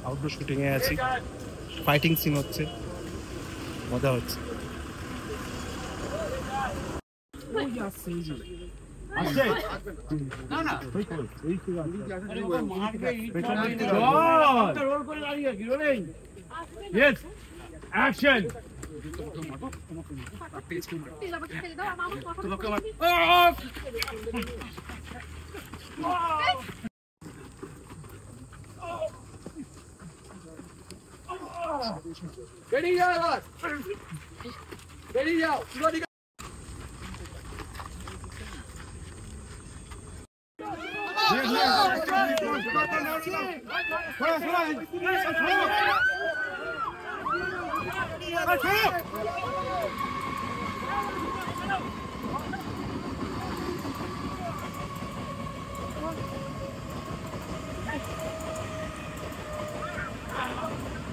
Outdoor shooting এ আছি, fighting scene হচ্ছে, মজা হচ্ছে। বেরিয়ে যাও এবার, বেরিয়ে যাও।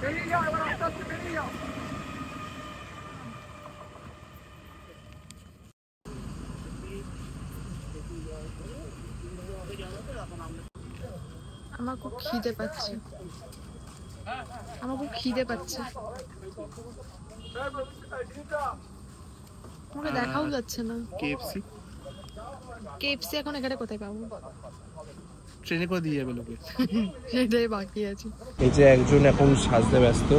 বেরিয়ে যাও এবার, আস্তে আস্তে বেরিয়ে যাও। আমার খুব খিদে পাচ্ছে, আমাকে দেখাও যাচ্ছে না। কেএফসি এখন এখানে কোথায় পাবো? ট্রেনে করে দিয়ে যাবে লোকে। সেটাই বাকি আছে। এই যে একজন এখন সাজতে ব্যস্ত।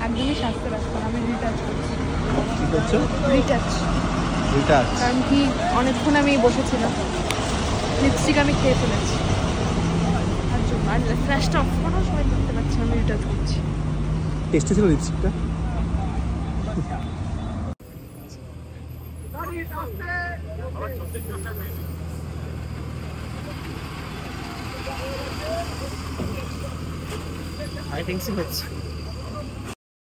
একদমই সাজতে ব্যস্ত, আমি রিটাচ করছি। কি করছো? রিটাচ। কারণ কি অনেকক্ষণ আমি বসেছিলাম, লিপস্টিক আমি খেয়ে ফেলেছি, তার জন্য। আর ফ্ল্যাশটা অফ করার সময় দেখতে পাচ্ছি, আমি রিটাচ করছি। টেস্টি ছিল লিপস্টিকটা। ফাইটিং সিন হচ্ছে।